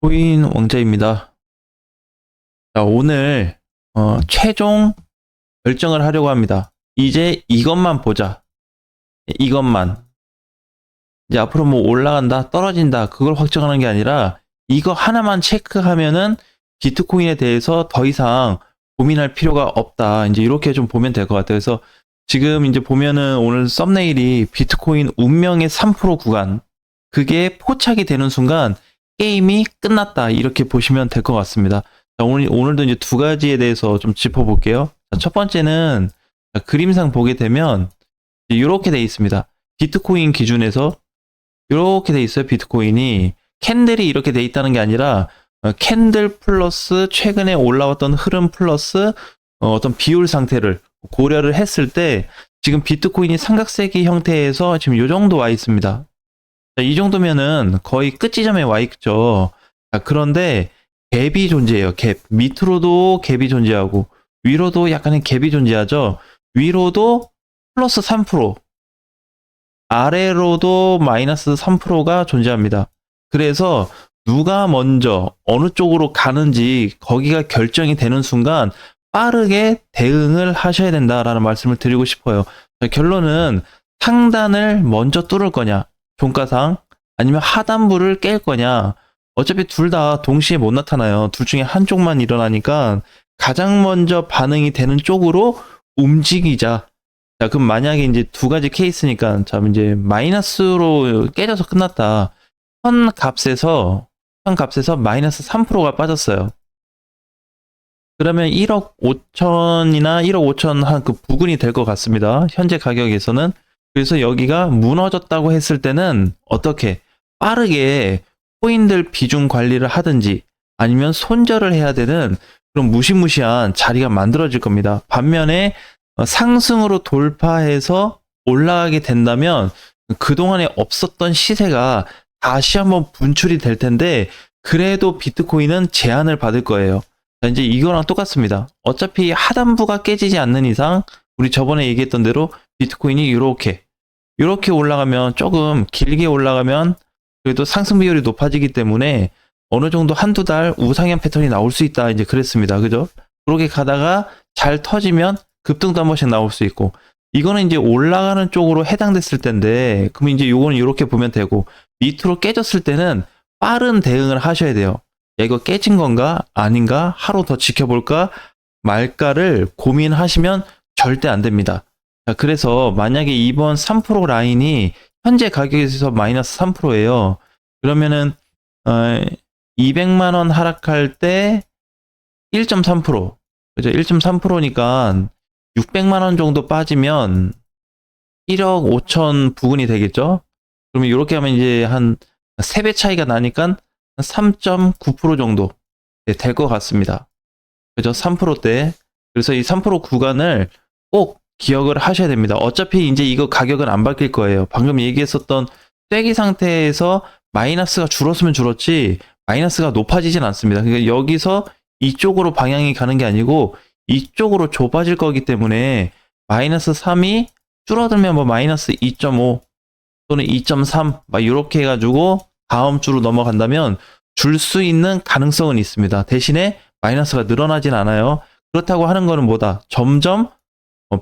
코인 왕자입니다. 자, 오늘 최종 결정을 하려고 합니다. 이제 이것만 보자. 이것만. 이제 앞으로 뭐 올라간다, 떨어진다, 그걸 확정하는 게 아니라 이거 하나만 체크하면은 비트코인에 대해서 더 이상 고민할 필요가 없다. 이제 이렇게 좀 보면 될 것 같아요. 그래서 지금 이제 보면은 오늘 썸네일이 비트코인 운명의 3% 구간. 그게 포착이 되는 순간 게임이 끝났다. 이렇게 보시면 될 것 같습니다. 자, 오늘도 이제 두 가지에 대해서 좀 짚어볼게요. 자, 첫 번째는 그림상 보게 되면 이렇게 돼 있습니다. 비트코인 기준에서 이렇게 돼 있어요. 비트코인이 캔들이 이렇게 돼 있다는 게 아니라 캔들 플러스 최근에 올라왔던 흐름 플러스 어떤 비율 상태를 고려를 했을 때 지금 비트코인이 삼각세기 형태에서 지금 이 정도 와 있습니다. 자, 이 정도면은 거의 끝지점에 와 있죠. 자, 그런데 갭이 존재해요. 갭. 밑으로도 갭이 존재하고 위로도 약간의 갭이 존재하죠. 위로도 플러스 3%, 아래로도 마이너스 3%가 존재합니다. 그래서 누가 먼저 어느 쪽으로 가는지 거기가 결정이 되는 순간 빠르게 대응을 하셔야 된다라는 말씀을 드리고 싶어요. 자, 결론은 상단을 먼저 뚫을 거냐, 종가상, 아니면 하단부를 깰 거냐. 어차피 둘 다 동시에 못 나타나요. 둘 중에 한쪽만 일어나니까 가장 먼저 반응이 되는 쪽으로 움직이자. 자, 그럼 만약에 이제 두 가지 케이스니까, 자, 이제 마이너스로 깨져서 끝났다. 현 값에서 마이너스 3%가 빠졌어요. 그러면 1억 5천이나 1억 5천 한 그 부근이 될 것 같습니다. 현재 가격에서는. 그래서 여기가 무너졌다고 했을 때는 어떻게 빠르게 코인들 비중 관리를 하든지 아니면 손절을 해야 되는 그런 무시무시한 자리가 만들어질 겁니다. 반면에 상승으로 돌파해서 올라가게 된다면 그동안에 없었던 시세가 다시 한번 분출이 될 텐데 그래도 비트코인은 제한을 받을 거예요. 자, 이제 이거랑 똑같습니다. 어차피 하단부가 깨지지 않는 이상 우리 저번에 얘기했던 대로 비트코인이 이렇게 올라가면, 조금 길게 올라가면 그래도 상승 비율이 높아지기 때문에 어느 정도 한두 달 우상향 패턴이 나올 수 있다. 이제 그랬습니다. 그죠? 그렇게 가다가 잘 터지면 급등도 한 번씩 나올 수 있고, 이거는 이제 올라가는 쪽으로 해당됐을 텐데, 그럼 이제 요거는 이렇게 보면 되고, 밑으로 깨졌을 때는 빠른 대응을 하셔야 돼요. 야, 이거 깨진 건가? 아닌가? 하루 더 지켜볼까? 말까를 고민하시면 절대 안 됩니다. 자, 그래서 만약에 이번 3% 라인이 현재 가격에서 마이너스 3%예요. 그러면은 200만 원 하락할 때 1.3%, 그죠? 1.3%니까 600만 원 정도 빠지면 1억 5천 부근이 되겠죠? 그러면 이렇게 하면 이제 한 3배 차이가 나니까 3.9% 정도 될 것 같습니다. 그죠? 3%대. 그래서 이 3% 구간을 꼭 기억을 하셔야 됩니다. 어차피 이제 이거 가격은 안 바뀔 거예요. 방금 얘기했었던 쐐기 상태에서 마이너스가 줄었으면 줄었지 마이너스가 높아지진 않습니다. 그러니까 여기서 이쪽으로 방향이 가는 게 아니고 이쪽으로 좁아질 거기 때문에 마이너스 3이 줄어들면 뭐 마이너스 2.5 또는 2.3 막 이렇게 해가지고 다음 주로 넘어간다면 줄 수 있는 가능성은 있습니다. 대신에 마이너스가 늘어나진 않아요. 그렇다고 하는 거는 뭐다? 점점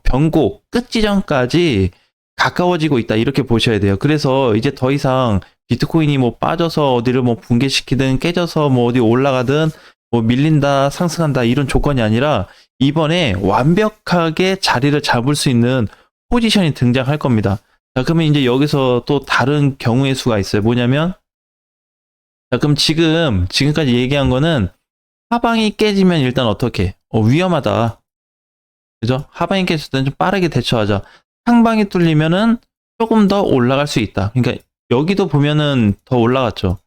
변곡 끝 지점까지 가까워지고 있다. 이렇게 보셔야 돼요. 그래서 이제 더 이상 비트코인이 뭐 빠져서 어디를 뭐 붕괴시키든 깨져서 뭐 어디 올라가든 뭐 밀린다, 상승한다 이런 조건이 아니라 이번에 완벽하게 자리를 잡을 수 있는 포지션이 등장할 겁니다. 자, 그러면 이제 여기서 또 다른 경우의 수가 있어요. 뭐냐면, 자, 그럼 지금까지 얘기한 거는 하방이 깨지면 일단 어떻게? 위험하다. 그죠? 하방이 깨졌을 때는 좀 빠르게 대처하자. 상방이 뚫리면은 조금 더 올라갈 수 있다. 그러니까 여기도 보면은 더 올라갔죠.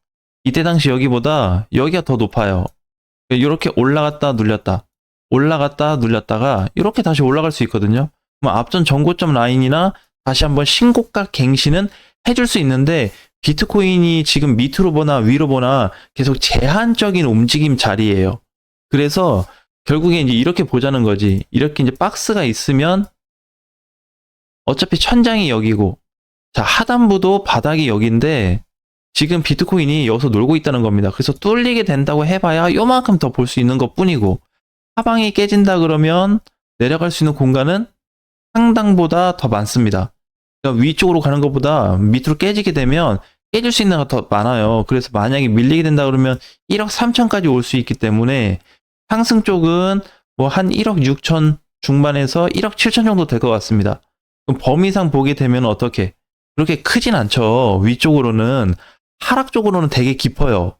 이때 당시 여기보다 여기가 더 높아요. 이렇게 올라갔다 눌렸다가 이렇게 다시 올라갈 수 있거든요. 그럼 앞전 전고점 라인이나 다시 한번 신고가 갱신은 해줄 수 있는데 비트코인이 지금 밑으로 보나 위로 보나 계속 제한적인 움직임 자리예요. 그래서 결국에 이제 이렇게 보자는 거지. 이렇게 이제 박스가 있으면 어차피 천장이 여기고, 자, 하단부도 바닥이 여기인데 지금 비트코인이 여기서 놀고 있다는 겁니다. 그래서 뚫리게 된다고 해봐야 요만큼 더 볼 수 있는 것 뿐이고, 하방이 깨진다 그러면 내려갈 수 있는 공간은 상단보다 더 많습니다. 그러니까 위쪽으로 가는 것보다 밑으로 깨지게 되면 깨질 수 있는 게 더 많아요. 그래서 만약에 밀리게 된다 그러면 1억 3천까지 올 수 있기 때문에 상승 쪽은 뭐 한 1억 6천 중반에서 1억 7천 정도 될 것 같습니다. 그럼 범위상 보게 되면 어떻게? 그렇게 크진 않죠. 위쪽으로는. 하락 쪽으로는 되게 깊어요.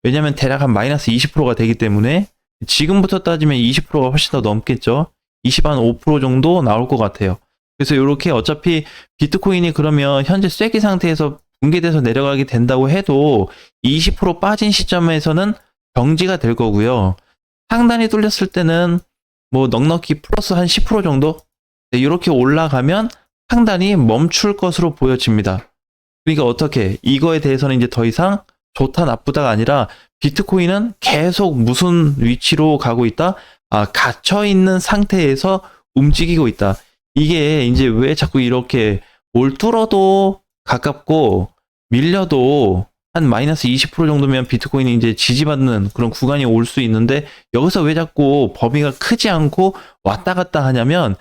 왜냐면 대략 한 마이너스 20%가 되기 때문에 지금부터 따지면 20%가 훨씬 더 넘겠죠. 20한5% 정도 나올 것 같아요. 그래서 이렇게 어차피 비트코인이 그러면 현재 쐐기 상태에서 붕괴돼서 내려가게 된다고 해도 20% 빠진 시점에서는 정지가 될 거고요. 상단이 뚫렸을 때는 뭐 넉넉히 플러스 한 10% 정도? 이렇게 올라가면 상단이 멈출 것으로 보여집니다. 그러니까 어떻게? 이거에 대해서는 이제 더 이상 좋다 나쁘다가 아니라 비트코인은 계속 무슨 위치로 가고 있다? 갇혀 있는 상태에서 움직이고 있다. 이게 이제 왜 자꾸 이렇게 올 뚫어도 가깝고 밀려도 한 마이너스 20% 정도면 비트코인이 이제 지지받는 그런 구간이 올 수 있는데, 여기서 왜 자꾸 범위가 크지 않고 왔다 갔다 하냐면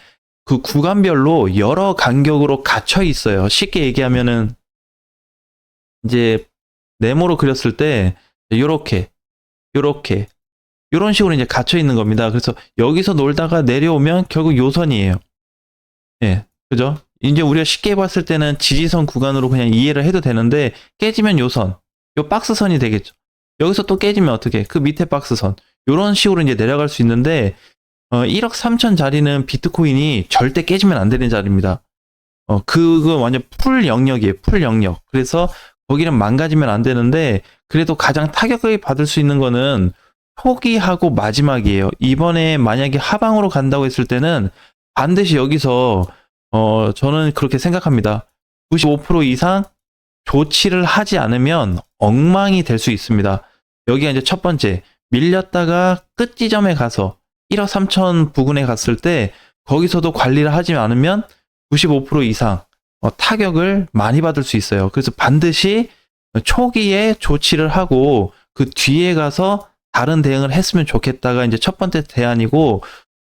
그 구간별로 여러 간격으로 갇혀 있어요. 쉽게 얘기하면은 이제 네모로 그렸을 때 요렇게 요런 식으로 이제 갇혀 있는 겁니다. 그래서 여기서 놀다가 내려오면 결국 요선이에요. 예, 그죠? 이제 우리가 쉽게 봤을 때는 지지선 구간으로 그냥 이해를 해도 되는데, 깨지면 요선, 요 박스선이 되겠죠. 여기서 또 깨지면 어떻게? 그 밑에 박스선. 요런 식으로 이제 내려갈 수 있는데, 1억 3천 자리는 비트코인이 절대 깨지면 안 되는 자리입니다. 그거 완전 풀 영역이에요. 풀 영역. 그래서 거기는 망가지면 안 되는데, 그래도 가장 타격을 받을 수 있는 거는 초기하고 마지막이에요. 이번에 만약에 하방으로 간다고 했을 때는 반드시 여기서 저는 그렇게 생각합니다. 95% 이상 조치를 하지 않으면 엉망이 될 수 있습니다. 여기가 이제 첫 번째, 밀렸다가 끝 지점에 가서 1억 3천 부근에 갔을 때 거기서도 관리를 하지 않으면 95% 이상 타격을 많이 받을 수 있어요. 그래서 반드시 초기에 조치를 하고 그 뒤에 가서 다른 대응을 했으면 좋겠다가 이제 첫 번째 대안이고,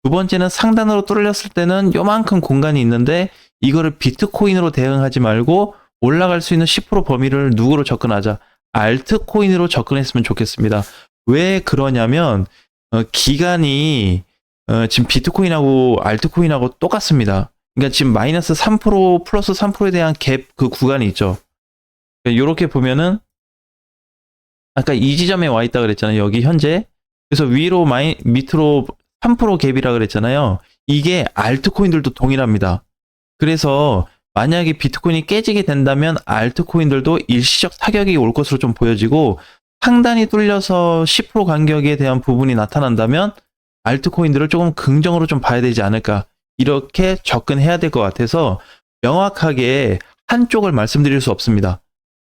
두 번째는 상단으로 뚫렸을 때는 요만큼 공간이 있는데 이거를 비트코인으로 대응하지 말고 올라갈 수 있는 10% 범위를 누구로 접근하자? 알트코인으로 접근했으면 좋겠습니다. 왜 그러냐면 기간이 지금 비트코인하고 알트코인하고 똑같습니다. 그러니까 지금 마이너스 3% 플러스 3%에 대한 갭 그 구간이 있죠. 이렇게 보면은 아까 이 지점에 와 있다 그랬잖아요. 여기 현재. 그래서 위로 밑으로 3% 갭이라 그랬잖아요. 이게 알트코인들도 동일합니다. 그래서 만약에 비트코인이 깨지게 된다면 알트코인들도 일시적 타격이 올 것으로 좀 보여지고, 상단이 뚫려서 10% 간격에 대한 부분이 나타난다면 알트코인들을 조금 긍정으로 좀 봐야 되지 않을까, 이렇게 접근해야 될 것 같아서 명확하게 한쪽을 말씀드릴 수 없습니다.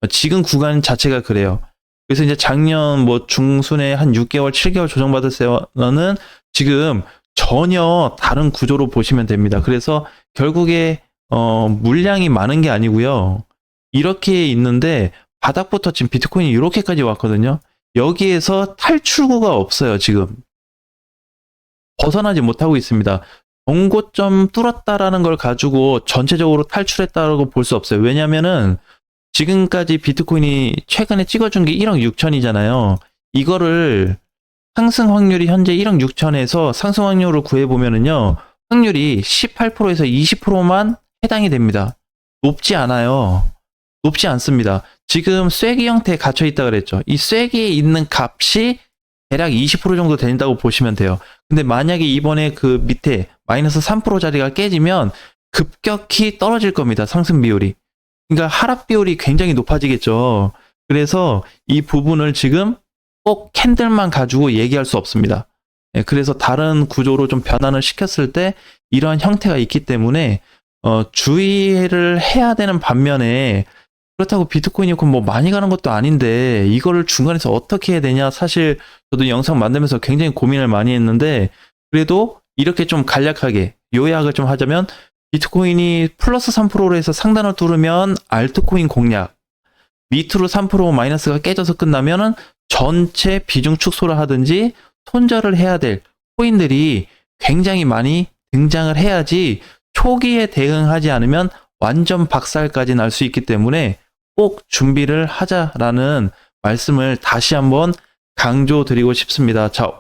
지금 구간 자체가 그래요. 그래서 이제 작년 뭐 중순에 한 6개월, 7개월 조정받을 때는 지금 전혀 다른 구조로 보시면 됩니다. 그래서 결국에 물량이 많은 게 아니고요. 이렇게 있는데 바닥부터 지금 비트코인이 이렇게까지 왔거든요. 여기에서 탈출구가 없어요, 지금. 벗어나지 못하고 있습니다. 정고점 뚫었다라는 걸 가지고 전체적으로 탈출했다고 볼 수 없어요. 왜냐면은 지금까지 비트코인이 최근에 찍어준 게 1억 6천이잖아요. 이거를 상승 확률이 현재 1억 6천에서 상승 확률을 구해보면은요, 확률이 18%에서 20%만 해당이 됩니다. 높지 않아요. 높지 않습니다. 지금 쐐기 형태에 갇혀 있다 그랬죠. 이 쐐기에 있는 값이 대략 20% 정도 된다고 보시면 돼요. 근데 만약에 이번에 그 밑에 마이너스 3% 자리가 깨지면 급격히 떨어질 겁니다. 상승 비율이. 그러니까 하락 비율이 굉장히 높아지겠죠. 그래서 이 부분을 지금 꼭 캔들만 가지고 얘기할 수 없습니다. 그래서 다른 구조로 좀 변환을 시켰을 때 이러한 형태가 있기 때문에 주의를 해야 되는 반면에, 그렇다고 비트코인이 뭐 많이 가는 것도 아닌데 이거를 중간에서 어떻게 해야 되냐, 사실 저도 영상 만들면서 굉장히 고민을 많이 했는데, 그래도 이렇게 좀 간략하게 요약을 좀 하자면, 비트코인이 플러스 3%로 해서 상단을 뚫으면 알트코인 공략, 밑으로 3% 마이너스가 깨져서 끝나면은 전체 비중 축소를 하든지 손절을 해야 될 코인들이 굉장히 많이 등장을 해야지 초기에 대응하지 않으면 완전 박살까지 날 수 있기 때문에 꼭 준비를 하자라는 말씀을 다시 한번 강조드리고 싶습니다. 자,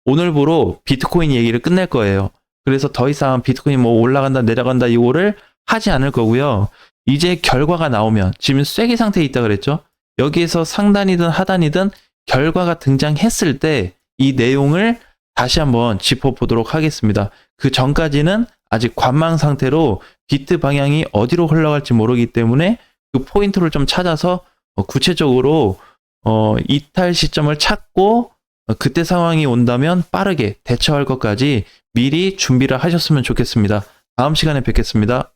오늘부로 비트코인 얘기를 끝낼 거예요. 그래서 더 이상 비트코인 뭐 올라간다 내려간다 이거를 하지 않을 거고요. 이제 결과가 나오면 지금 쐐기 상태에 있다 그랬죠. 여기에서 상단이든 하단이든 결과가 등장했을 때 이 내용을 다시 한번 짚어보도록 하겠습니다. 그 전까지는 아직 관망 상태로 비트 방향이 어디로 흘러갈지 모르기 때문에 그 포인트를 좀 찾아서 구체적으로 이탈 시점을 찾고 그때 상황이 온다면 빠르게 대처할 것까지 미리 준비를 하셨으면 좋겠습니다. 다음 시간에 뵙겠습니다.